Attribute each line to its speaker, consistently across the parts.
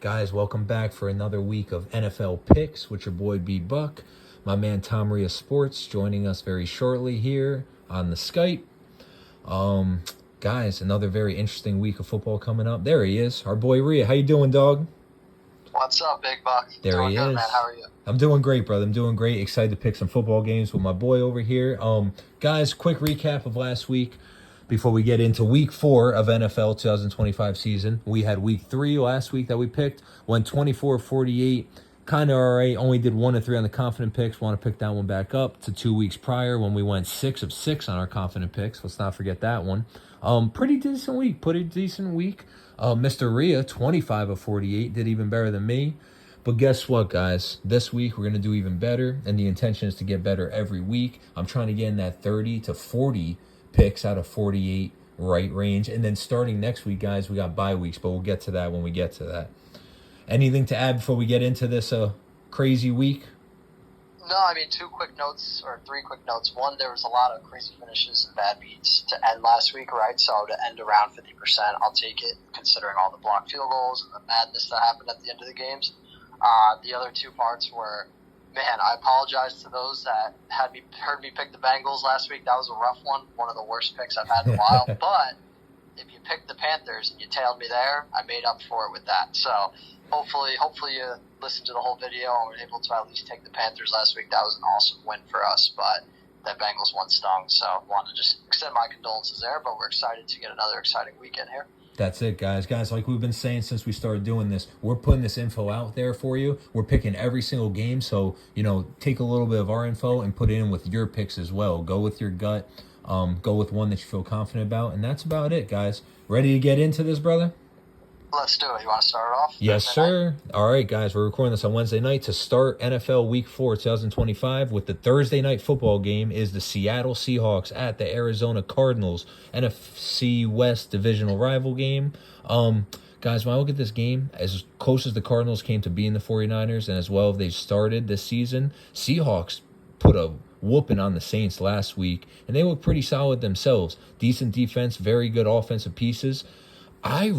Speaker 1: Guys, welcome back for another week of NFL Picks with your boy B Buck. My man Tom Ria Sports joining us very shortly here on the Skype. Guys, another very interesting week of football coming up. There he is, our boy Ria. How you doing, dog?
Speaker 2: What's up, Big Buck?
Speaker 1: There
Speaker 2: doing
Speaker 1: he
Speaker 2: good,
Speaker 1: is.
Speaker 2: man. How are you?
Speaker 1: I'm doing great, brother. I'm doing great. Excited to pick some football games with my boy over here. Guys, quick recap of last week. Before we get into week 4 of NFL 2025 season, we had week 3 last week that we picked. Went 24-48, kind of all right. Only did 1 of 3 on the confident picks. Want to pick that one back up to 2 weeks prior when we went 6 of 6 on our confident picks. Let's not forget that one. Pretty decent week. Mr. Ria, 25 of 48, did even better than me. But guess what, guys? This week we're going to do even better, and the intention is to get better every week. I'm trying to get in that 30 to 40 picks out of 48 right range. And then starting next week, guys, we got bye weeks, but we'll get to that when we get to that. Anything to add before we get into this crazy week?
Speaker 2: No, I mean, 3 quick notes. One, there was a lot of crazy finishes and bad beats to end last week, right? So to end around 50%, I'll take it, considering all the blocked field goals and the madness that happened at the end of the games. The other 2 parts were, man, I apologize to those that heard me pick the Bengals last week. That was a rough one of the worst picks I've had in a while. But if you picked the Panthers and you tailed me there, I made up for it with that. So hopefully you listened to the whole video and were able to at least take the Panthers last week. That was an awesome win for us, but that Bengals one stung. So I wanted to just extend my condolences there, but we're excited to get another exciting weekend here.
Speaker 1: That's it, guys. Guys, like we've been saying since we started doing this, we're putting this info out there for you. We're picking every single game. So, take a little bit of our info and put it in with your picks as well. Go with your gut. Go with one that you feel confident about. And that's about it, guys. Ready to get into this, brother?
Speaker 2: Let's do it. You want to start it off?
Speaker 1: Yes, sir. All right, guys. We're recording this on Wednesday night to start NFL Week 4 2025 with the Thursday night football game is the Seattle Seahawks at the Arizona Cardinals, NFC West divisional rival game. Guys, when I look at this game, as close as the Cardinals came to being the 49ers and as well as they started this season, Seahawks put a whooping on the Saints last week, and they look pretty solid themselves. Decent defense, very good offensive pieces. I'm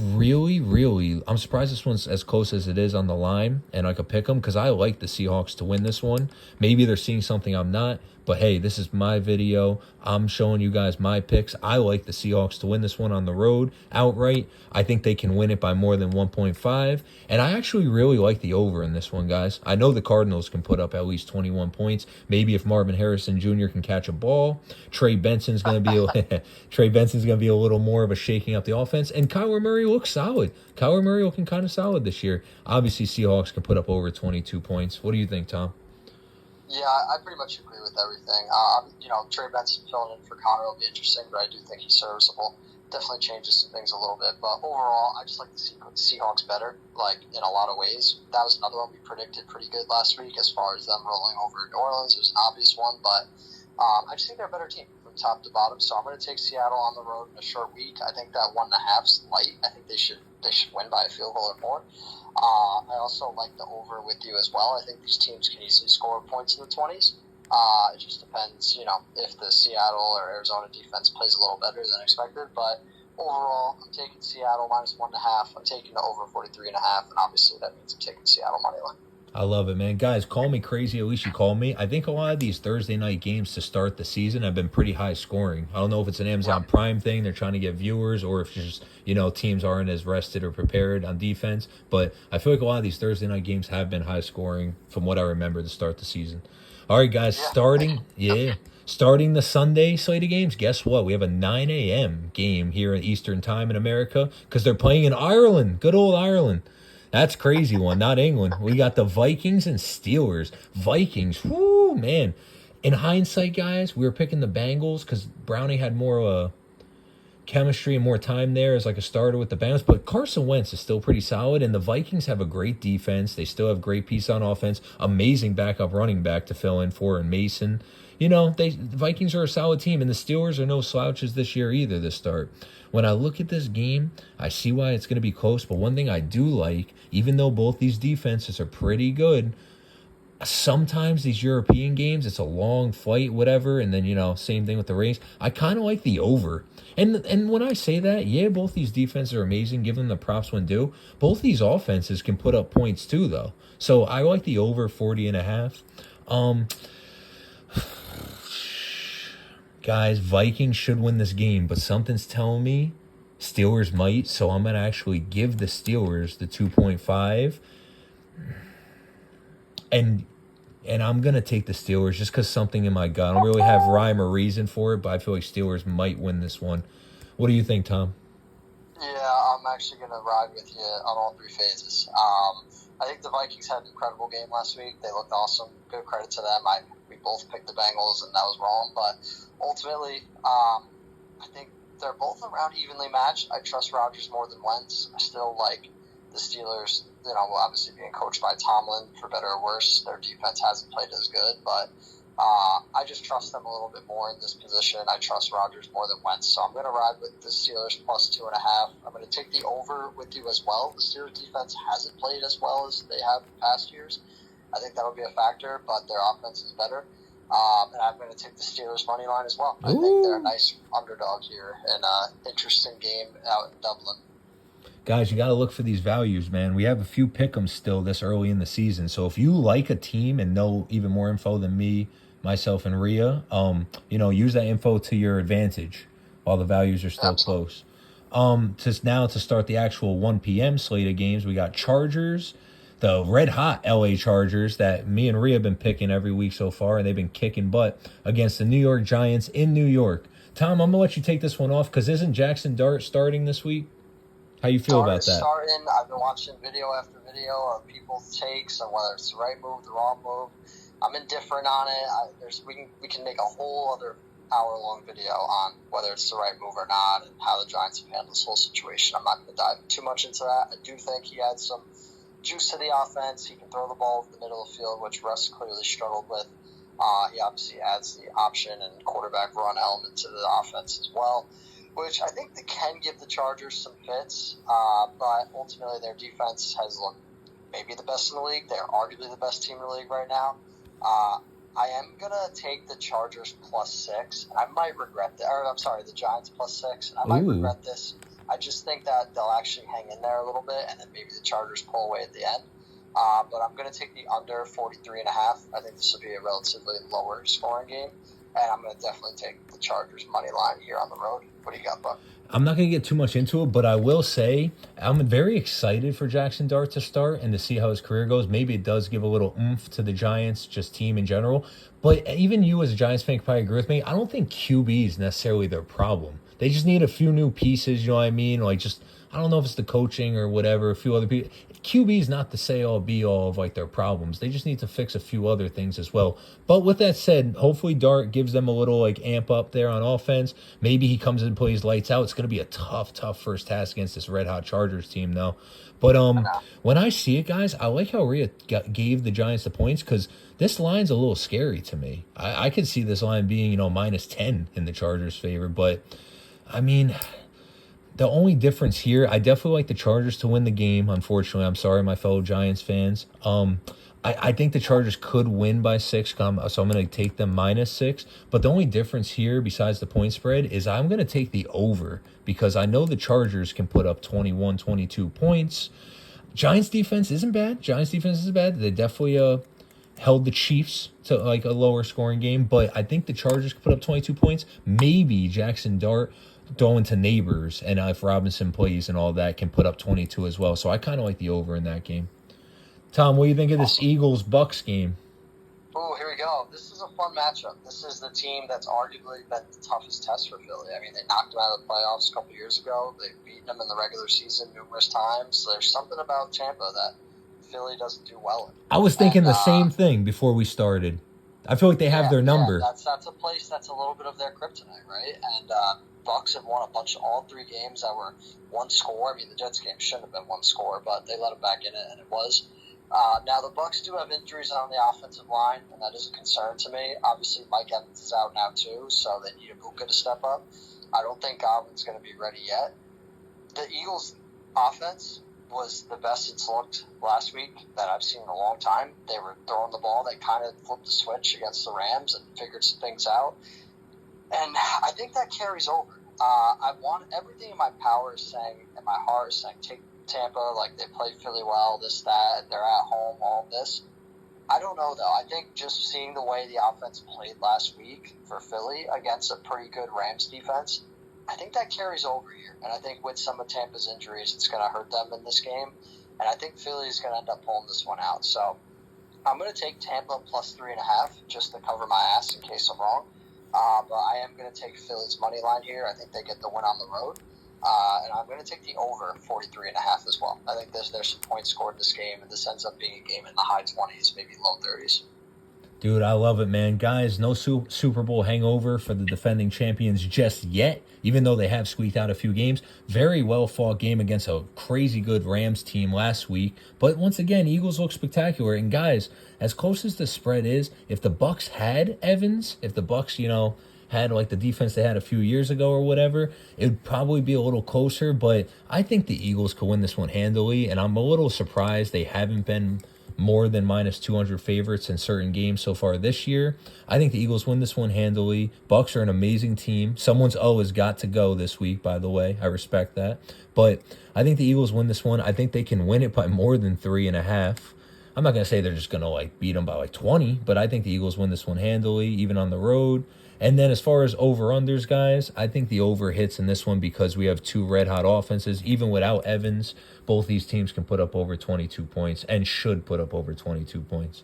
Speaker 1: surprised this one's as close as it is on the line, and I could pick them because I like the Seahawks to win this one. Maybe they're seeing something I'm not, but hey, this is my video. I'm showing you guys my picks. I like the Seahawks to win this one on the road outright. I think they can win it by more than 1.5, and I actually really like the over in this one, guys. I know the Cardinals can put up at least 21 points. Maybe if Marvin Harrison Jr. can catch a ball, Trey Benson's going to be a little more of a shaking up the offense, and Kyler Murray looks solid. Kyler Murray looking kind of solid this year. Obviously, Seahawks can put up over 22 points. What do you think, Tom?
Speaker 2: Yeah, I pretty much agree with everything. Trey Benson filling in for Connor will be interesting, but I do think he's serviceable. Definitely changes some things a little bit, but overall, I just like the Seahawks better, like, in a lot of ways. That was another one we predicted pretty good last week as far as them rolling over New Orleans. It was an obvious one, but I just think they're a better team from top to bottom, so I'm going to take Seattle on the road in a short week. I think that 1.5's light. I think they should win by a field goal or more. I also like the over with you as well. I think these teams can easily score points in the 20s. It just depends, if the Seattle or Arizona defense plays a little better than expected. But overall, I'm taking Seattle minus 1.5. I'm taking the over 43.5, and obviously that means I'm taking Seattle money line.
Speaker 1: I love it, man. Guys, call me crazy. At least you call me. I think a lot of these Thursday night games to start the season have been pretty high scoring. I don't know if it's an Amazon Prime thing. They're trying to get viewers, or if just, teams aren't as rested or prepared on defense. But I feel like a lot of these Thursday night games have been high scoring from what I remember to start the season. All right, guys, starting the Sunday slate of games, guess what? We have a 9 a.m. game here at Eastern Time in America because they're playing in Ireland. Good old Ireland. That's crazy one, not England. We got the Vikings and Steelers. Vikings, whoo, man. In hindsight, guys, we were picking the Bengals because Brownie had more chemistry and more time there as like a starter with the Bengals. But Carson Wentz is still pretty solid, and the Vikings have a great defense. They still have great piece on offense. Amazing backup running back to fill in for, and Mason. The Vikings are a solid team, and the Steelers are no slouches this year either to start. When I look at this game, I see why it's going to be close, but one thing I do like, even though both these defenses are pretty good, sometimes these European games, it's a long fight, whatever, and then, same thing with the race. I kind of like the over. And when I say that, yeah, both these defenses are amazing. Give them the props when due. Both these offenses can put up points too, though. So I like the over 40.5. Guys, Vikings should win this game, but something's telling me Steelers might. So I'm gonna actually give the Steelers the 2.5, and I'm gonna take the Steelers just because something in my gut. I don't really have rhyme or reason for it, but I feel like Steelers might win this one. What do you think, Tom?
Speaker 2: Yeah, I'm actually going to ride with you on all three phases. I think the Vikings had an incredible game last week. They looked awesome. Good credit to them. We both picked the Bengals, and that was wrong. But ultimately, I think they're both around evenly matched. I trust Rodgers more than Wentz. I still like the Steelers, obviously being coached by Tomlin, for better or worse. Their defense hasn't played as good, but I just trust them a little bit more in this position. I trust Rodgers more than Wentz, so I'm going to ride with the Steelers plus 2.5. I'm going to take the over with you as well. The Steelers defense hasn't played as well as they have in past years. I think that'll be a factor, but their offense is better. And I'm going to take the Steelers money line as well. I think they're a nice underdog here in an interesting game out in Dublin.
Speaker 1: Guys, you got to look for these values, man. We have a few pick'ems still this early in the season. So if you like a team and know even more info than me, myself, and Rhea, use that info to your advantage while the values are still close. To start the actual 1 p.m. slate of games, we got Chargers, the red-hot LA Chargers that me and Rhea have been picking every week so far, and they've been kicking butt against the New York Giants in New York. Tom, I'm going to let you take this one off because isn't Jackson Dart starting this week? How you feel about that?
Speaker 2: Starting. I've been watching video after video of people's takes on whether it's the right move, the wrong move. I'm indifferent on it. We can make a whole other hour-long video on whether it's the right move or not and how the Giants have handled this whole situation. I'm not going to dive too much into that. I do think he had some juice to the offense. He can throw the ball over the middle of the field, which Russ clearly struggled with. He obviously adds the option and quarterback run element to the offense as well, which I think they can give the Chargers some fits, but ultimately their defense has looked maybe the best in the league. They're arguably the best team in the league right now. I am going to take the Chargers plus 6. I might regret that. Or, I'm sorry, the Giants plus 6. I might regret this. I just think that they'll actually hang in there a little bit, and then maybe the Chargers pull away at the end. But I'm going to take the under 43.5. I think this will be a relatively lower scoring game. And I'm going to definitely take the Chargers money line here on the road. What do you got, Buck?
Speaker 1: I'm not going to get too much into it, but I will say I'm very excited for Jackson Dart to start and to see how his career goes. Maybe it does give a little oomph to the Giants, just team in general. But even you as a Giants fan can probably agree with me. I don't think QB is necessarily their problem. They just need a few new pieces, you know what I mean? I don't know if it's the coaching or whatever, a few other people. QB is not the say-all, be-all of, their problems. They just need to fix a few other things as well. But with that said, hopefully Dart gives them a little, amp up there on offense. Maybe he comes in and plays lights out. It's going to be a tough first task against this red-hot Chargers team, though. But when I see it, guys, I like how Rhea gave the Giants the points because this line's a little scary to me. I could see this line being, minus 10 in the Chargers' favor. But, the only difference here, I definitely like the Chargers to win the game. Unfortunately, I'm sorry, my fellow Giants fans. I think the Chargers could win by 6, so I'm going to take them minus 6. But the only difference here, besides the point spread, is I'm going to take the over because I know the Chargers can put up 21, 22 points. Giants defense isn't bad. They definitely held the Chiefs to a lower scoring game, but I think the Chargers could put up 22 points. Maybe Jackson Dart throwing to neighbors, and if Robinson plays and all that, can put up 22 as well. So I kind of like the over in that game. Tom, what do you think of this Eagles-Bucks game?
Speaker 2: Oh, here we go. This is a fun matchup. This is the team that's arguably been the toughest test for Philly. They knocked them out of the playoffs a couple years ago. They've beaten them in the regular season numerous times. There's something about Tampa that Philly doesn't do well in.
Speaker 1: I was thinking the same thing before we started. I feel like they have their number.
Speaker 2: Yeah, that's a place that's a little bit of their kryptonite, right? And Bucks have won all 3 games that were one score. The Jets game shouldn't have been one score, but they let them back in it, and it was. Now, the Bucks do have injuries on the offensive line, and that is a concern to me. Obviously, Mike Evans is out now, too, so they need Ibuka to step up. I don't think Godwin's going to be ready yet. The Eagles' offense was the best it's looked last week that I've seen in a long time. They were throwing the ball. They kind of flipped the switch against the Rams and figured some things out. And I think that carries over. I want everything in my power is saying, and my heart is saying, take Tampa. Like they play Philly well, this, that, they're at home, all this. I don't know though. I think just seeing the way the offense played last week for Philly against a pretty good Rams defense, I think that carries over here. And I think with some of Tampa's injuries, it's going to hurt them in this game. And I think Philly is going to end up pulling this one out. So I'm going to take Tampa plus 3.5 just to cover my ass in case I'm wrong. But I am going to take Philly's money line here. I think they get the win on the road. And I'm going to take the over 43.5 as well. I think there's some points scored in this game, and this ends up being a game in the high 20s, maybe low 30s.
Speaker 1: Dude, I love it, man. Guys, no Super Bowl hangover for the defending champions just yet, even though they have squeaked out a few games. Very well-fought game against a crazy good Rams team last week. But once again, Eagles look spectacular. And guys, as close as the spread is, if the Bucs had Evans, if the Bucs, had like the defense they had a few years ago or whatever, it would probably be a little closer. But I think the Eagles could win this one handily, and I'm a little surprised they haven't been more than minus 200 favorites in certain games so far this year. I think the Eagles win this one handily. Bucs are an amazing team. Someone's has got to go this week, by the way. I respect that. But I think the Eagles win this one. I think they can win it by more than 3.5. I'm not going to say they're just going to beat them by 20, but I think the Eagles win this one handily, even on the road. And then as far as over-unders, guys, I think the over hits in this one because we have two red-hot offenses. Even without Evans, both these teams can put up over 22 points and should put up over 22 points.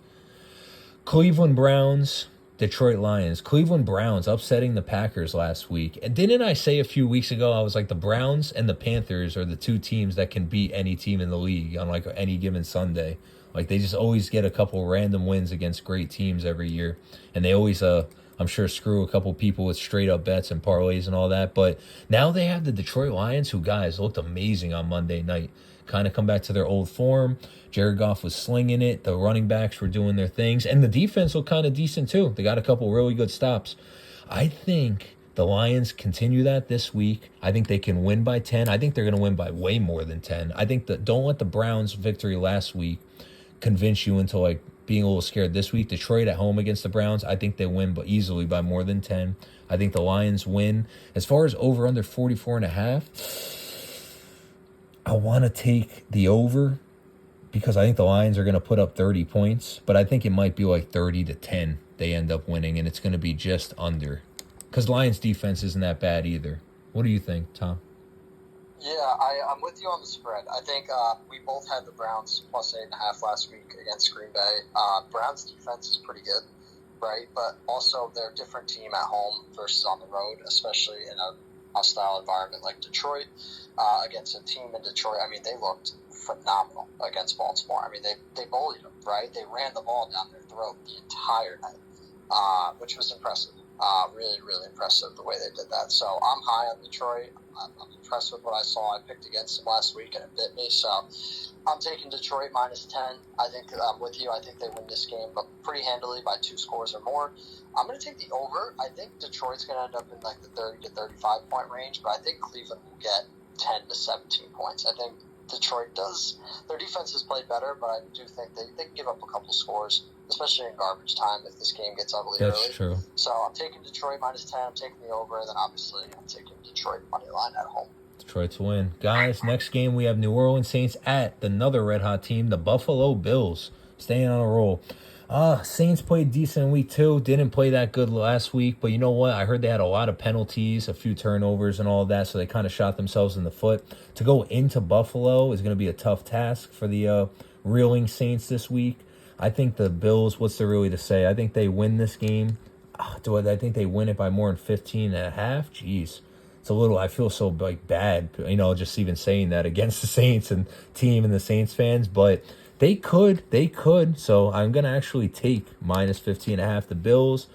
Speaker 1: Cleveland Browns, Detroit Lions. Cleveland Browns upsetting the Packers last week. And didn't I say a few weeks ago, I was like, the Browns and the Panthers are the two teams that can beat any team in the league on any given Sunday. They just always get a couple random wins against great teams every year. And they always, I'm sure, screw a couple people with straight-up bets and parlays and all that. But now they have the Detroit Lions, who, guys, looked amazing on Monday night. Kind of come back to their old form. Jared Goff was slinging it. The running backs were doing their things. And the defense looked kind of decent, too. They got a couple really good stops. I think the Lions continue that this week. I think they can win by 10. I think they're going to win by way more than 10. I think that don't let the Browns' victory last week convince you into, being a little scared this week. Detroit at home against the Browns, I think they win but easily by more than 10. I think the Lions win. As far as over under 44.5, I want to take the over because I think the Lions are going to put up 30 points, but I think it might be 30-10 they end up winning, and it's going to be just under because Lions defense isn't that bad either. What do you think, Tom?
Speaker 2: Yeah, I'm with you on the spread. I think we both had the Browns plus 8.5 last week against Green Bay. Browns defense is pretty good, right? But also they're a different team at home versus on the road, especially in a hostile environment like Detroit. Against a team in Detroit, they looked phenomenal against Baltimore. They bullied them, right? They ran the ball down their throat the entire night, which was impressive. Really, really impressive the way they did that. So I'm high on Detroit. I'm impressed with what I saw. I picked against them last week and it bit me. So I'm taking Detroit minus 10. I think I'm with you. I think they win this game, but pretty handily by 2 scores or more. I'm going to take the over. I think Detroit's going to end up in the 30 to 35 point range, but I think Cleveland will get 10 to 17 points. I think Detroit does. Their defense has played better, but I do think they can give up a couple scores, especially in garbage time if this game gets ugly early.
Speaker 1: That's true.
Speaker 2: So I'm taking Detroit minus 10. I'm taking the over, and then obviously I'm taking Detroit money line at home.
Speaker 1: Detroit to win. Guys, next game we have New Orleans Saints at another red-hot team, the Buffalo Bills, staying on a roll. Saints played decent in week 2. Didn't play that good last week, but you know what? I heard they had a lot of penalties, a few turnovers and all of that, so they kind of shot themselves in the foot. To go into Buffalo is going to be a tough task for the reeling Saints this week. I think the Bills, what's there really to say? I think they win this game. I think they win it by more than 15.5? Jeez. It's a little, I feel so bad, just even saying that against the Saints and team and the Saints fans, but they could. So I'm going to actually take minus 15.5 the Bills.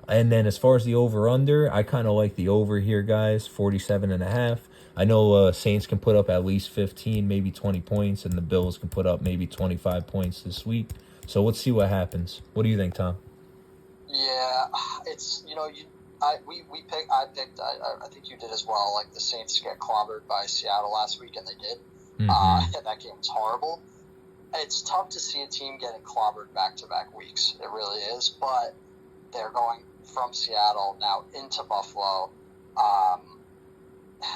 Speaker 1: And then as far as the over-under, I kind of like the over here, guys, 47.5. I know Saints can put up at least 15, maybe 20 points, and the Bills can put up maybe 25 points this week. So let's see what happens. What do you think, Tom?
Speaker 2: Yeah, it's, I picked, I think you did as well, the Saints get clobbered by Seattle last week, and they did.
Speaker 1: Mm-hmm.
Speaker 2: That game was horrible. It's tough to see a team getting clobbered back-to-back weeks. It really is, but they're going from Seattle now into Buffalo.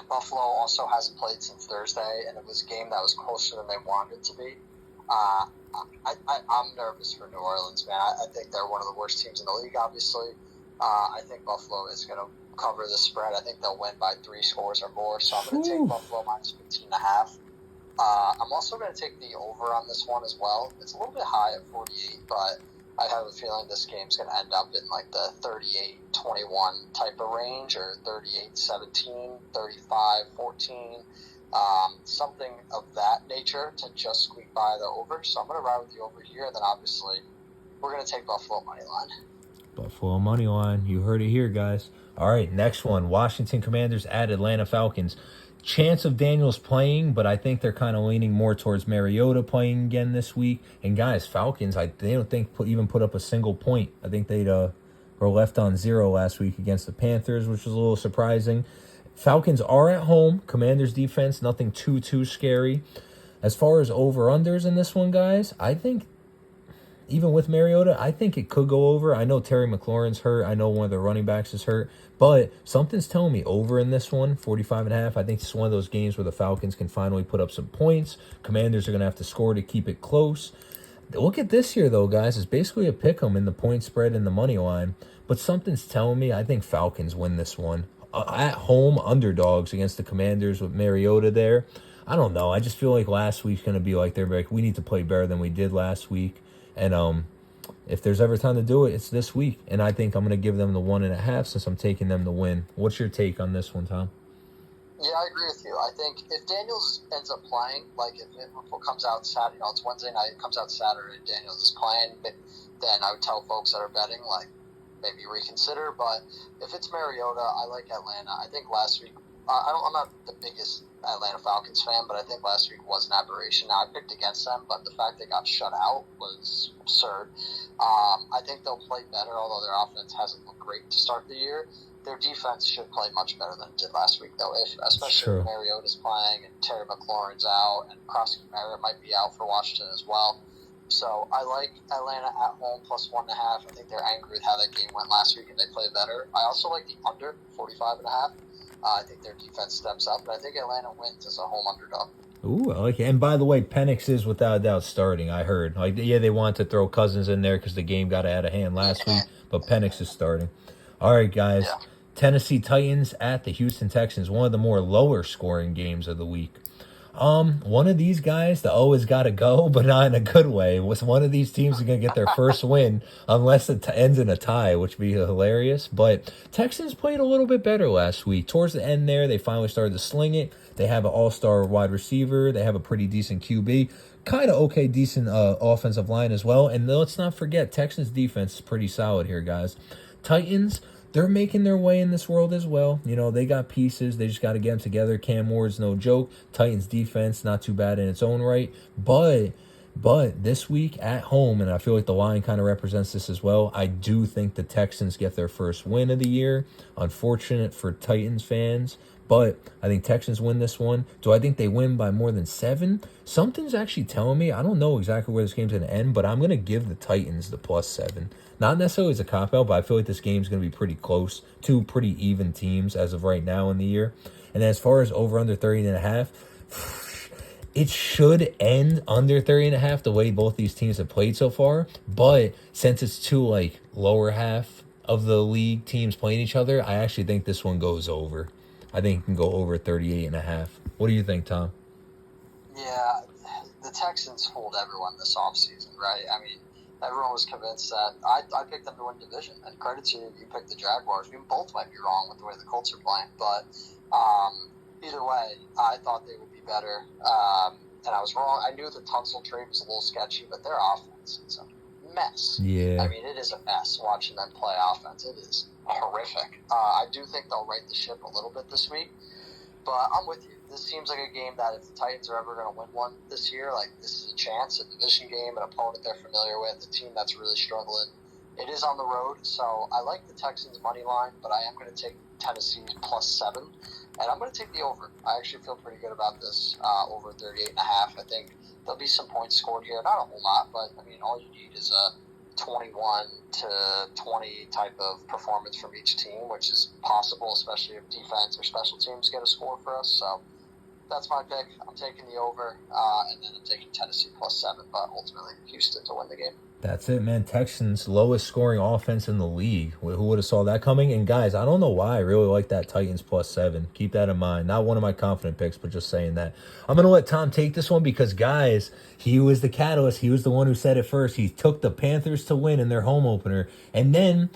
Speaker 2: Buffalo also hasn't played since Thursday, and it was a game that was closer than they wanted it to be. I'm nervous for New Orleans, man. I think they're one of the worst teams in the league, obviously. I think Buffalo is going to cover the spread. I think they'll win by 3 scores or more, so I'm going to take Buffalo minus 15.5. I'm also going to take the over on this one as well. It's a little bit high at 48, but I have a feeling this game's going to end up in like the 38-21 type of range, or 38-17, 35-14, something of that nature to just squeak by the over. So I'm going to ride with the over here, and then obviously we're going to take Buffalo money line.
Speaker 1: Buffalo money line. You heard it here, guys. All right, next one. Washington Commanders at Atlanta Falcons. Chance of Daniels playing, but I think they're kind of leaning more towards Mariota playing again this week. And guys, Falcons, they don't think even put up a single point. I think they were left on 0 last week against the Panthers, which was a little surprising. Falcons are at home. Commanders defense, nothing too scary. As far as over-unders in this one, guys, I think even with Mariota, I think it could go over. I know Terry McLaurin's hurt. I know one of the running backs is hurt. But something's telling me over in this one, 45.5. I think it's one of those games where the Falcons can finally put up some points. Commanders are going to have to score to keep it close. Look at this here, though, guys. It's basically a pick 'em in the point spread and the money line. But something's telling me I think Falcons win this one. At home, underdogs against the Commanders with Mariota there. I don't know. I just feel like last week's going to be like we need to play better than we did last week. And if there's ever time to do it, it's this week. And I think I'm going to give them the 1.5 since I'm taking them to win. What's your take on this one, Tom?
Speaker 2: Yeah, I agree with you. I think if Daniels ends up playing, like if it comes out Saturday, it's Wednesday night, it comes out Saturday, Daniels is playing, then I would tell folks that are betting, like, maybe reconsider. But if it's Mariota, I like Atlanta. I think last week, I'm not the biggest Atlanta Falcons fan, but I think last week was an aberration. Now, I picked against them, but the fact they got shut out was absurd. I think they'll play better, although their offense hasn't looked great to start the year. Their defense should play much better than it did last week, though, especially if Mariota's playing and Terry McLaurin's out and Prosky Merritt might be out for Washington as well. So I like Atlanta at home plus 1.5. I think they're angry with how that game went last week and they play better. I also like the under 45.5. I think their defense steps up, but I think Atlanta wins as a home underdog.
Speaker 1: Ooh, I like it. And by the way, Penix is without a doubt starting, I heard. They wanted to throw Cousins in there because the game got out of hand last week, but Penix is starting. All right, guys. Yeah. Tennessee Titans at the Houston Texans, one of the more lower scoring games of the week. One of these guys, the O has got to go, but not in a good way. One of these teams is going to get their first win unless it ends in a tie, which would be hilarious. But Texans played a little bit better last week. Towards the end there, they finally started to sling it. They have an all-star wide receiver. They have a pretty decent QB. Kind of okay, decent offensive line as well. And let's not forget, Texans defense is pretty solid here, guys. Titans, they're making their way in this world as well. You know, they got pieces. They just got to get them together. Cam Ward's no joke. Titans defense, not too bad in its own right. But this week at home, and I feel like the line kind of represents this as well, I do think the Texans get their first win of the year. Unfortunate for Titans fans, but I think Texans win this one. Do I think they win by more than 7? Something's actually telling me, I don't know exactly where this game's going to end, but I'm going to give the Titans the plus 7. Not necessarily as a cop-out, but I feel like this game's going to be pretty close. Two pretty even teams as of right now in the year. And as far as over-under 30.5, it should end under 30.5 the way both these teams have played so far. But since it's two, lower half of the league teams playing each other, I actually think this one goes over. I think it can go over 38.5. What do you think, Tom?
Speaker 2: Yeah, the Texans fooled everyone this offseason, right? I mean, everyone was convinced that I picked them to win division, and credit to you, you picked the Jaguars. We both might be wrong with the way the Colts are playing, but either way, I thought they would be better, and I was wrong. I knew the Tunsil trade was a little sketchy, but their offense is a mess.
Speaker 1: Yeah.
Speaker 2: I mean, it is a mess watching them play offense. It is horrific. I do think they'll right the ship a little bit this week, but I'm with you. This seems like a game that if the Titans are ever going to win one this year, this is a chance, a division game, an opponent they're familiar with, a team that's really struggling. It is on the road, so I like the Texans' money line, but I am going to take Tennessee plus 7, and I'm going to take the over. I actually feel pretty good about this, over 38.5. I think there'll be some points scored here. Not a whole lot, but, I mean, all you need is a 21-20 type of performance from each team, which is possible, especially if defense or special teams get a score for us. So that's my pick. I'm taking the over, and then I'm taking Tennessee +7, but ultimately Houston to win the game.
Speaker 1: That's it, man. Texans, lowest scoring offense in the league. Who would have saw that coming? And guys, I don't know why I really like that Titans +7. Keep that in mind. Not one of my confident picks, but just saying that. I'm going to let Tom take this one because, guys, he was the catalyst. He was the one who said it first. He took the Panthers to win in their home opener. And then,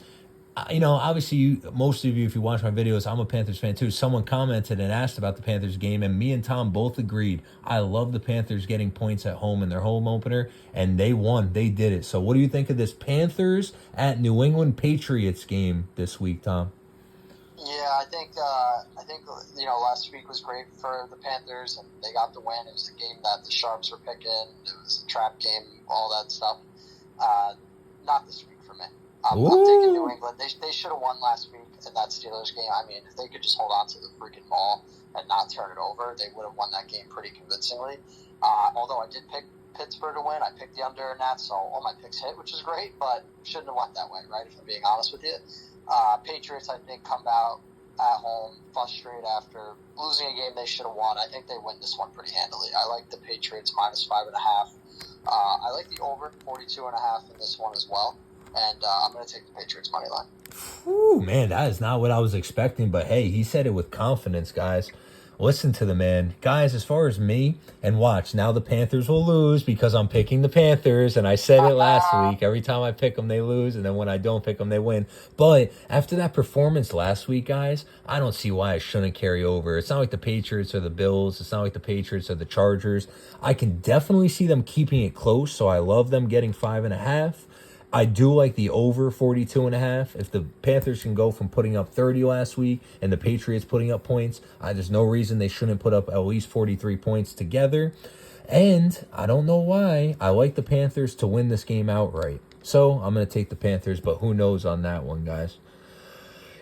Speaker 1: obviously, most of you, if you watch my videos, I'm a Panthers fan too. Someone commented and asked about the Panthers game, and me and Tom both agreed. I love the Panthers getting points at home in their home opener, and they won. They did it. So what do you think of this Panthers at New England Patriots game this week, Tom?
Speaker 2: Yeah, I think last week was great for the Panthers, and they got the win. It was the game that the Sharps were picking. It was a trap game, all that stuff. Not this week for me. I'm taking New England. They should have won last week in that Steelers game. I mean, if they could just hold on to the freaking ball and not turn it over, they would have won that game pretty convincingly. Although I did pick Pittsburgh to win, I picked the under in that, so all my picks hit, which is great, but shouldn't have went that way, right, if I'm being honest with you. Patriots, I think, come out at home frustrated after losing a game they should have won. I think they win this one pretty handily. I like the Patriots -5.5. I like the over 42.5 in this one as well. And I'm going to take the Patriots money line.
Speaker 1: Ooh, man, that is not what I was expecting. But, hey, he said it with confidence, guys. Listen to the man. Guys, as far as me, and watch, now the Panthers will lose because I'm picking the Panthers. And I said it last week. Every time I pick them, they lose. And then when I don't pick them, they win. But after that performance last week, guys, I don't see why I shouldn't carry over. It's not like the Patriots or the Bills. It's not like the Patriots or the Chargers. I can definitely see them keeping it close. So I love them getting 5.5. I do like the over 42.5. If the Panthers can go from putting up 30 last week and the Patriots putting up points, there's no reason they shouldn't put up at least 43 points together. And I don't know why. I like the Panthers to win this game outright. So I'm going to take the Panthers, but who knows on that one, guys.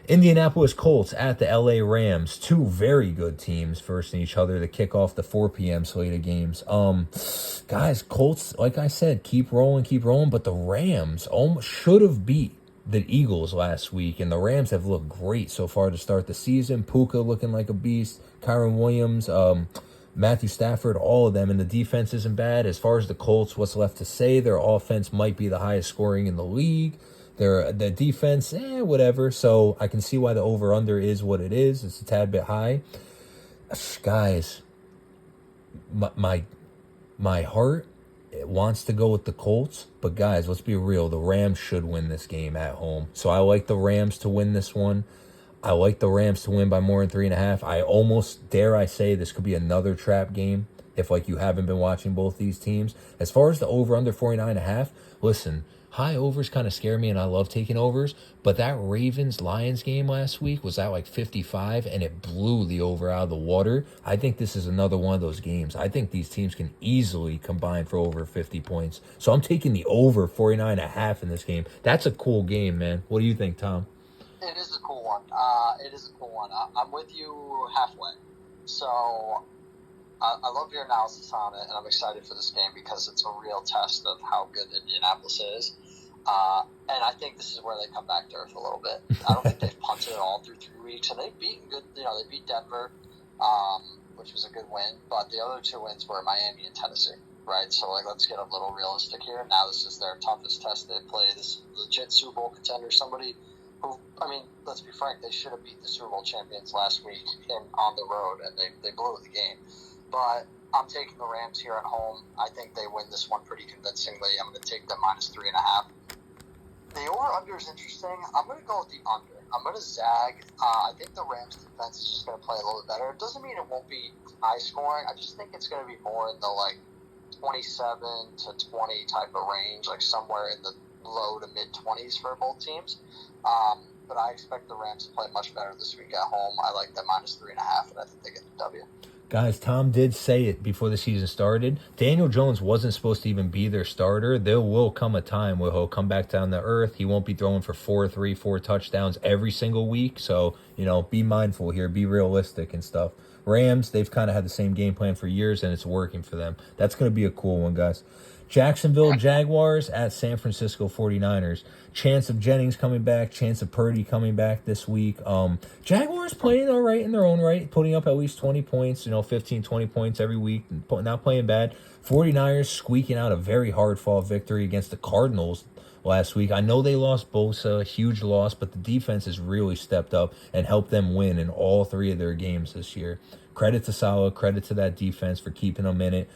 Speaker 1: Indianapolis Colts at the LA Rams. Two very good teams versing each other to kick off the 4 p.m. slate of games. Guys, Colts, like I said, keep rolling, but the Rams almost should have beat the Eagles last week, and the Rams have looked great so far to start the season. Puka looking like a beast, Kyron Williams, Matthew Stafford, all of them, and the defense isn't bad. As far as the Colts, what's left to say? Their offense might be the highest scoring in the league. The defense, whatever. So I can see why the over-under is what it is. It's a tad bit high. Guys, my heart wants to go with the Colts. But, guys, let's be real. The Rams should win this game at home. So I like the Rams to win this one. I like the Rams to win by more than 3.5. I almost dare I say this could be another trap game if, you haven't been watching both these teams. As far as the over-under 49.5, listen, high overs kind of scare me, and I love taking overs. But that Ravens-Lions game last week was at 55, and it blew the over out of the water. I think this is another one of those games. I think these teams can easily combine for over 50 points. So I'm taking the over 49.5 in this game. That's a cool game, man. What do you think, Tom?
Speaker 2: It is a cool one. I'm with you halfway. So I love your analysis on it, and I'm excited for this game because it's a real test of how good Indianapolis is. And I think this is where they come back to earth a little bit. I don't think they've punted it all through 3 weeks, and they've beaten good. They beat Denver, which was a good win. But the other 2 wins were Miami and Tennessee, right? So let's get a little realistic here. Now this is their toughest test they play. This legit Super Bowl contender, somebody who, let's be frank, they should have beat the Super Bowl champions last week on the road, and they blew the game. But I'm taking the Rams here at home. I think they win this one pretty convincingly. I'm going to take them -3.5. The over-under is interesting. I'm going to go with the under. I'm going to zag. I think the Rams defense is just going to play a little bit better. It doesn't mean it won't be high scoring. I just think it's going to be more in the 27 to 20 type of range, somewhere in the low to mid 20s for both teams. But I expect the Rams to play much better this week at home. I like them -3.5, and I think they get the W.
Speaker 1: Guys, Tom did say it before the season started. Daniel Jones wasn't supposed to even be their starter. There will come a time where he'll come back down to earth. He won't be throwing for 4 touchdowns every single week. So, be mindful here. Be realistic and stuff. Rams, they've kind of had the same game plan for years, and it's working for them. That's going to be a cool one, guys. Jacksonville Jaguars at San Francisco 49ers. Chance of Jennings coming back, chance of Purdy coming back this week. Jaguars playing all right in their own right, putting up at least 20 points, 15, 20 points every week, not playing bad. 49ers squeaking out a very hard-fought victory against the Cardinals last week. I know they lost Bosa, a huge loss, but the defense has really stepped up and helped them win in all three of their games this year. Credit to Salah, credit to that defense for keeping them in it.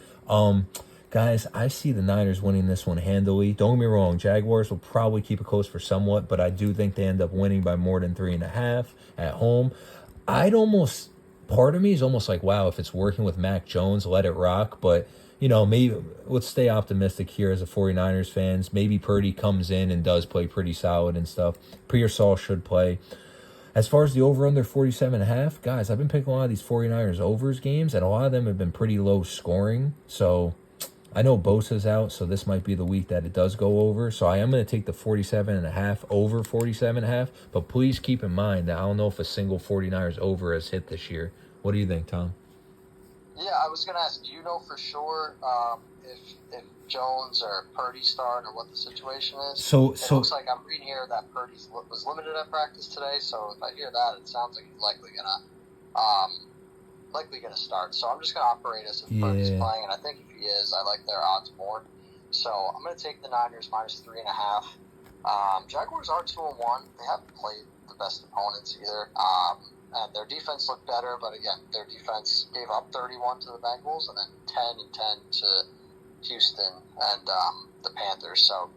Speaker 1: Guys, I see the Niners winning this one handily. Don't get me wrong, Jaguars will probably keep it close for somewhat, but I do think they end up winning by more than 3.5 at home. Part of me is almost like, wow, if it's working with Mac Jones, let it rock. But, maybe let's stay optimistic here as a 49ers fans. Maybe Purdy comes in and does play pretty solid and stuff. Pearsall should play. As far as the over-under 47.5, guys, I've been picking a lot of these 49ers overs games, and a lot of them have been pretty low scoring. So I know Bosa's out, so this might be the week that it does go over. So I am going to take the 47.5 over 47.5. But please keep in mind that I don't know if a single 49ers over has hit this year. What do you think, Tom?
Speaker 2: Yeah, I was going to ask, do you know for sure if Jones or Purdy start or what the situation is?
Speaker 1: So
Speaker 2: it looks like I'm reading here that Purdy was limited at practice today. So if I hear that, it sounds like he's likely gonna start. So I'm just gonna operate as if Purdy's playing, and I think if he is, I like their odds more. So I'm gonna take the Niners minus 3.5. Jaguars are 2-1. They haven't played the best opponents either. And their defense looked better, but again, their defense gave up 31 to the Bengals and then 10 and 10 to Houston and the Panthers. So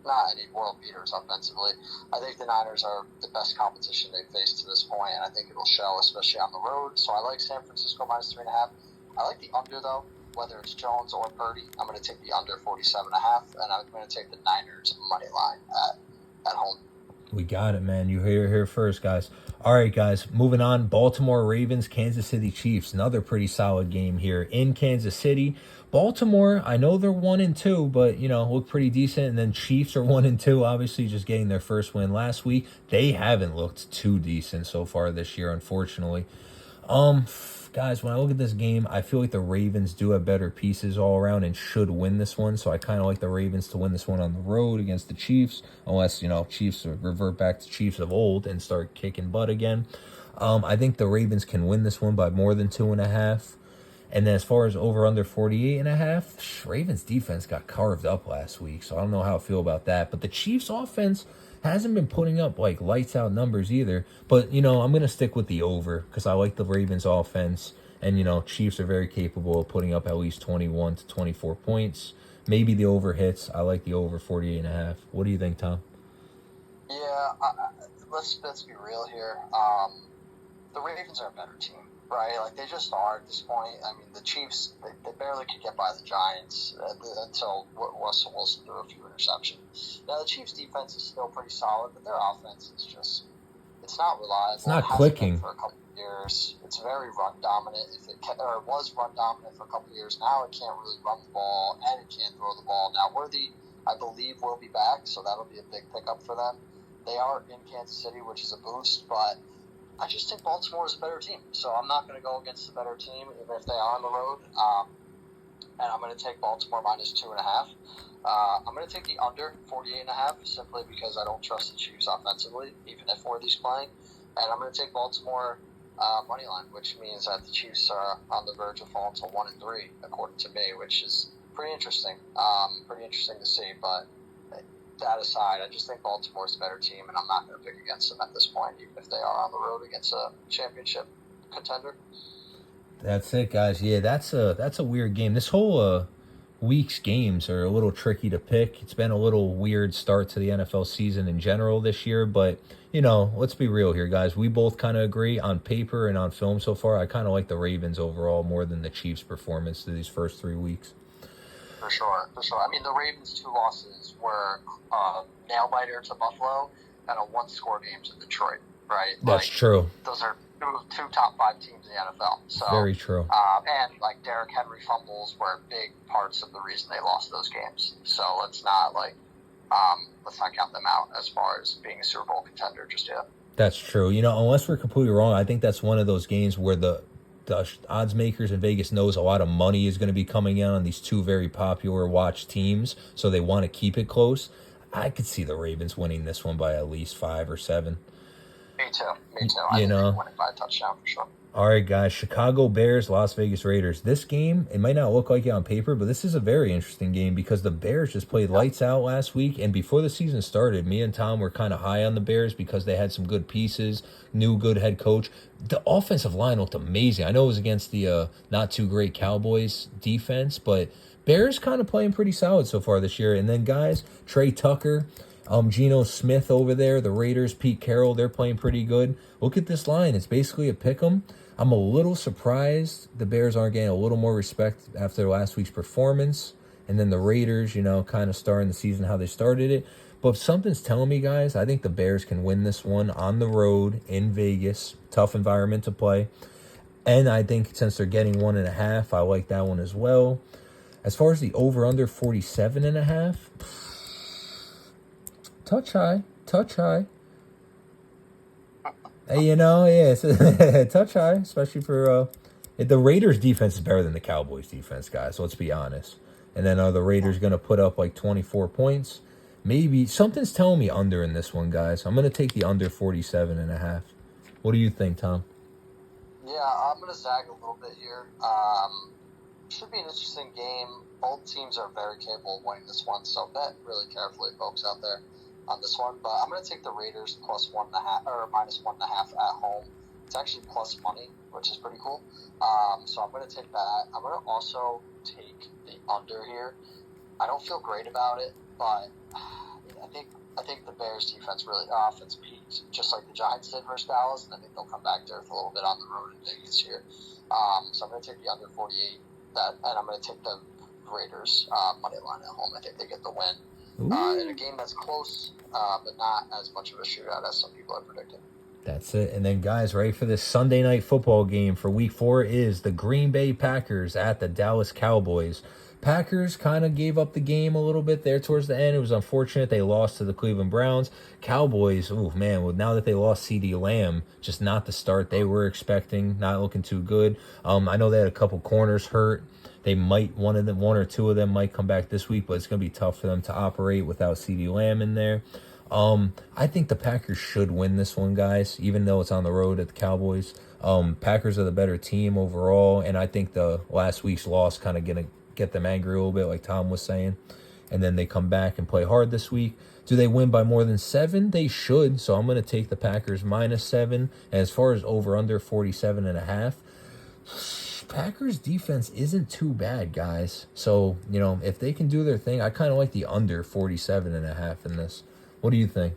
Speaker 2: not any world beaters offensively. I think the Niners are the best competition they've faced to this point, and I think it'll show, especially on the road. So I like San Francisco minus 3.5. I like the under, though, whether it's Jones or Purdy. I'm going to take the under 47.5, and I'm going to take the Niners money line at home.
Speaker 1: We got it, man. You hear it here first, guys. All right, guys, moving on. Baltimore Ravens, Kansas City Chiefs. Another pretty solid game here in Kansas City. Baltimore, I know they're 1-2, but, look pretty decent. And then Chiefs are 1-2, obviously just getting their first win last week. They haven't looked too decent so far this year, unfortunately. Guys, when I look at this game, I feel like the Ravens do have better pieces all around and should win this one. So I kind of like the Ravens to win this one on the road against the Chiefs, unless, Chiefs revert back to Chiefs of old and start kicking butt again. I think the Ravens can win this one by more than 2.5. And then as far as over under 48.5, Ravens defense got carved up last week. So I don't know how I feel about that. But the Chiefs offense hasn't been putting up like lights out numbers either. But, I'm going to stick with the over because I like the Ravens offense. And, Chiefs are very capable of putting up at least 21 to 24 points. Maybe the over hits. I like the over 48.5. What do you think, Tom?
Speaker 2: Yeah, let's be real here. The Ravens are a better team, right? Like, they just are at this point. I mean, the Chiefs, they barely could get by the Giants until Russell Wilson threw a few interceptions. Now, the Chiefs' defense is still pretty solid, but their offense is just, it's not reliable.
Speaker 1: It's not clicking.
Speaker 2: For a couple of years. It's very run dominant. It was run dominant for a couple of years. Now it can't really run the ball, and it can't throw the ball. Now, Worthy, I believe, will be back, so that'll be a big pickup for them. They are in Kansas City, which is a boost, but I just think Baltimore is a better team. So I'm not going to go against the better team, even if they are on the road. And I'm going to take Baltimore minus 2.5. I'm going to take the under 48.5 simply because I don't trust the Chiefs offensively, even if Worthy's playing. And I'm going to take Baltimore money line, which means that the Chiefs are on the verge of falling to 1-3, according to me, which is pretty interesting. Pretty interesting to see, but that aside, I just think Baltimore's a better team, and I'm not going to pick against them at this point, even if they are on the road against a championship contender.
Speaker 1: That's it, guys. Yeah, that's a weird game. This whole week's games are a little tricky to pick. It's been a little weird start to the NFL season in general this year, but, let's be real here, guys. We both kind of agree on paper and on film so far. I kind of like the Ravens overall more than the Chiefs' performance through these first 3 weeks.
Speaker 2: For sure. I mean, the Ravens' 2 losses were nail-biter to Buffalo and a one-score game to Detroit, right?
Speaker 1: That's true.
Speaker 2: Those are two top 5 teams in the NFL. So
Speaker 1: very true.
Speaker 2: And Derrick Henry fumbles were big parts of the reason they lost those games. So let's not count them out as far as being a Super Bowl contender just yet.
Speaker 1: That's true. Unless we're completely wrong, I think that's one of those games where the the odds makers in Vegas knows a lot of money is going to be coming in on these two very popular watch teams, so they want to keep it close. I could see the Ravens winning this one by at least 5 or 7.
Speaker 2: Me too. I think they can win it by a touchdown for sure.
Speaker 1: All right, guys. Chicago Bears, Las Vegas Raiders. This game, it might not look like it on paper, but this is a very interesting game because the Bears just played lights out last week. And before the season started, me and Tom were kind of high on the Bears because they had some good pieces, new good head coach. The offensive line looked amazing. I know it was against the not too great Cowboys defense, but Bears kind of playing pretty solid so far this year. And then, guys, Trey Tucker, Geno Smith over there, the Raiders, Pete Carroll, they're playing pretty good. Look at this line. It's basically a pick 'em. I'm a little surprised the Bears aren't getting a little more respect after last week's performance. And then the Raiders, kind of starting the season how they started it. But something's telling me, guys, I think the Bears can win this one on the road in Vegas. Tough environment to play. And I think since they're getting 1.5, I like that one as well. As far as the over-under 47.5, touch high. Touch high, especially for the Raiders' defense is better than the Cowboys' defense, guys. So let's be honest. And then are the Raiders going to put up like 24 points? Maybe. Something's telling me under in this one, guys. I'm going to take the under 47.5. What do you think, Tom?
Speaker 2: Yeah, I'm going to zag a little bit here. Should be an interesting game. Both teams are very capable of winning this one, so bet really carefully, folks out there, on this one. But I'm going to take the Raiders plus 1.5 or minus 1.5 at home. It's actually plus money, which is pretty cool. So I'm going to take that. I'm going to also take the under here. I don't feel great about it, but I think the Bears defense offense peaked just like the Giants did versus Dallas, and I think they'll come back there for a little bit on the road in Vegas here. So I'm going to take the under 48, and I'm going to take the Raiders money line at home. I think they get the win. In a game that's close, but not as much of a shootout as some people are predicting.
Speaker 1: That's it. And then, guys, ready for this Sunday night football game for Week 4 is the Green Bay Packers at the Dallas Cowboys. Packers kind of gave up the game a little bit there towards the end. It was unfortunate. They lost to the Cleveland Browns. Cowboys, now that they lost CeeDee Lamb, just not the start they were expecting, not looking too good. I know they had a couple corners hurt. They might, one or two of them might come back this week, but it's going to be tough for them to operate without CeeDee Lamb in there. I think the Packers should win this one, guys, even though it's on the road at the Cowboys. Packers are the better team overall, and I think the last week's loss kind of going to get them angry a little bit, like Tom was saying. And then they come back and play hard this week. Do they win by more than 7? They should, so I'm going to take the Packers minus 7. And as far as over-under 47.5, Packers defense isn't too bad, guys. So, if they can do their thing, I kind of like the under 47.5 in this. What do you think?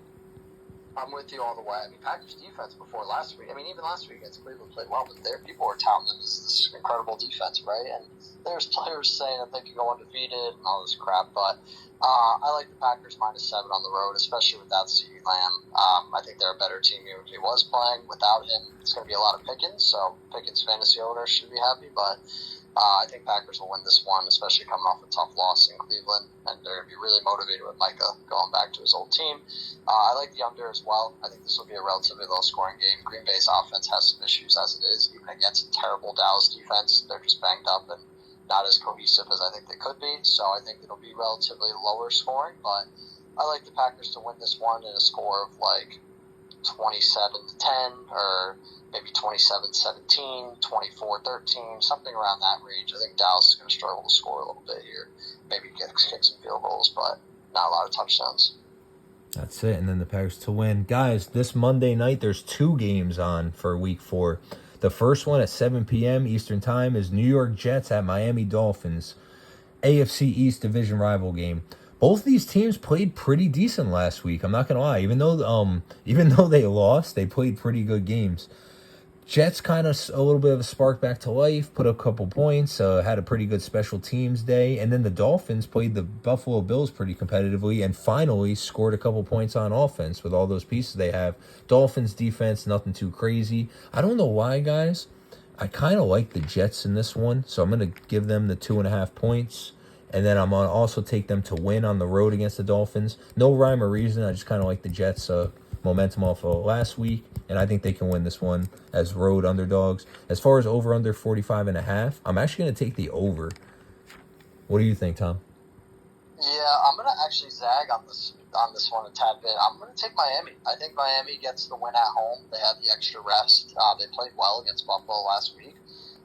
Speaker 2: I'm with you all the way. I mean, Packers defense before last week, even last week against Cleveland played well, but people were touting them as this incredible defense, right? And there's players saying that they can go undefeated and all this crap, but I like the Packers minus 7 on the road, especially without CeeDee Lamb. I think they're a better team even if he was playing. Without him, it's going to be a lot of Pickens, so Pickens fantasy owners should be happy, but I think Packers will win this one, especially coming off a tough loss in Cleveland, and they're going to be really motivated with Micah going back to his old team. I like the under as well. I think this will be a relatively low-scoring game. Green Bay's offense has some issues as it is, even against a terrible Dallas defense. They're just banged up and not as cohesive as I think they could be, so I think it'll be relatively lower scoring, but I like the Packers to win this one in a score of like 27-10 or maybe 27-17, 24-13, something around that range. I think Dallas is going to struggle to score a little bit here. Maybe kick some field goals, but not a lot of touchdowns.
Speaker 1: That's it, and then the Packers to win. Guys, this Monday night, there's 2 games on for Week 4. The first one at 7 p.m. Eastern Time is New York Jets at Miami Dolphins. AFC East division rival game. Both these teams played pretty decent last week. I'm not going to lie. Even though they lost, they played pretty good games. Jets kind of a little bit of a spark back to life, put up a couple points, had a pretty good special teams day. And then the Dolphins played the Buffalo Bills pretty competitively and finally scored a couple points on offense with all those pieces they have. Dolphins defense, nothing too crazy. I don't know why, guys. I kind of like the Jets in this one, so I'm going to give them the 2.5 points. And then I'm going to also take them to win on the road against the Dolphins. No rhyme or reason. I just kind of like the Jets momentum off of last week, and I think they can win this one as road underdogs. As far as over under 45.5, I'm actually going to take the over. What do you think, Tom?
Speaker 2: Yeah, I'm gonna actually zag on this one a tad bit. I'm gonna take Miami. I think Miami gets the win at home. They had the extra rest. They played well against Buffalo last week.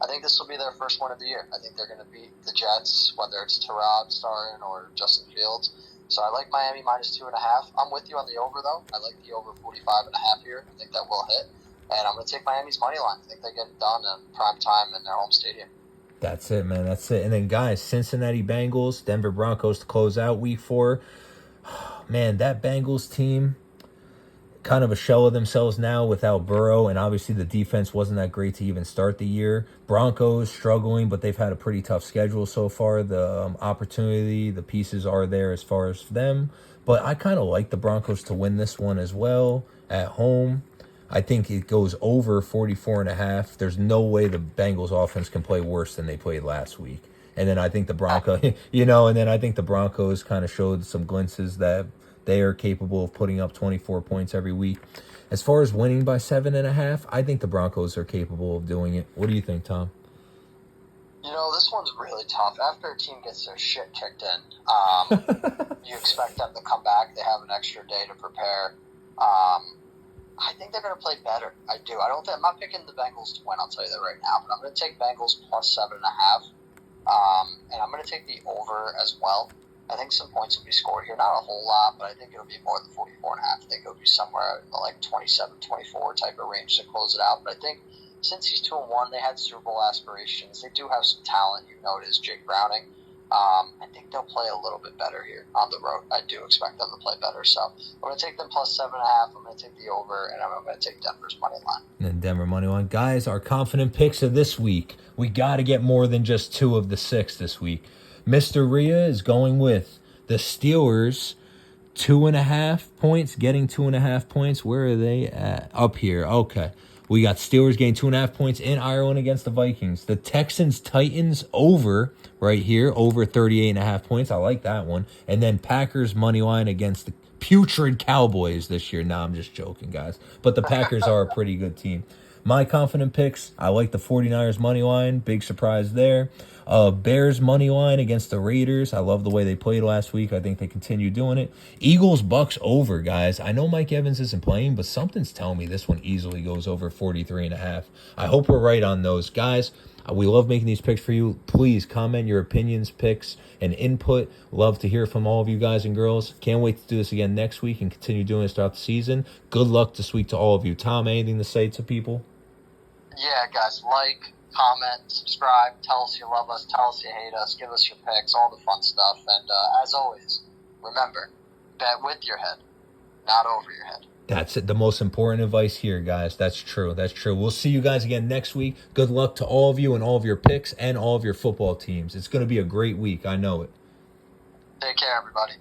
Speaker 2: I think this will be their first win of the year. I think they're gonna beat the Jets, whether it's Tyrod starting or Justin Fields. So I like Miami minus 2.5. I'm with you on the over though. I like the over 45.5 here. I think that will hit, and I'm gonna take Miami's money line. I think they get it done in prime time in their home stadium.
Speaker 1: That's it, man. That's it. And then, guys, Cincinnati Bengals, Denver Broncos to close out week 4. Man, that Bengals team, kind of a shell of themselves now without Burrow, and obviously the defense wasn't that great to even start the year. Broncos struggling, but they've had a pretty tough schedule so far. The opportunity, the pieces are there as far as them. But I kind of like the Broncos to win this one as well at home. I think it goes over 44.5. There's no way the Bengals offense can play worse than they played last week. And then I think the Broncos, I think the Broncos kind of showed some glimpses that they are capable of putting up 24 points every week. As far as winning by 7.5, I think the Broncos are capable of doing it. What do you think, Tom?
Speaker 2: This one's really tough. After a team gets their shit kicked in, you expect them to come back. They have an extra day to prepare. I think they're going to play better. I do. I'm not picking the Bengals to win, I'll tell you that right now, but I'm going to take Bengals plus 7.5. And I'm going to take the over as well. I think some points will be scored here. Not a whole lot, but I think it'll be more than 44.5. I think it'll be somewhere in the 27-24 type of range to close it out. But I think since he's 2-1, they had Super Bowl aspirations. They do have some talent. You know it is Jake Browning. I think they'll play a little bit better here on the road. I do expect them to play better. So I'm going to take them plus 7.5. I'm going to take the over, and I'm going to take Denver's money line.
Speaker 1: And Denver money line. Guys, our confident picks of this week. We got to get more than just 2 of the 6 this week. Mr. Rhea is going with the Steelers, 2.5 points, getting 2.5 points. Where are they at? Up here. Okay. We got Steelers getting 2.5 points in Ireland against the Vikings. The Texans-Titans over right here, over 38.5 points. I like that one. And then Packers money line against the putrid Cowboys this year. Nah, I'm just joking, guys. But the Packers are a pretty good team. My confident picks, I like the 49ers money line. Big surprise there. Bears money line against the Raiders. I love the way they played last week. I think they continue doing it. Eagles Bucks over, guys. I know Mike Evans isn't playing, but something's telling me this one easily goes over 43.5. I hope we're right on those, guys. We love making these picks for you. Please comment your opinions, picks, and input. Love to hear from all of you guys and girls. Can't wait to do this again next week and continue doing this throughout the season. Good luck this week to all of you. Tom, anything to say to people?
Speaker 2: Yeah, guys, comment, subscribe, tell us you love us, tell us you hate us, give us your picks, all the fun stuff. And as always, remember, bet with your head, not over your head.
Speaker 1: That's it. The most important advice here, guys. That's true. That's true. We'll see you guys again next week. Good luck to all of you and all of your picks and all of your football teams. It's going to be a great week. I know it.
Speaker 2: Take care, everybody.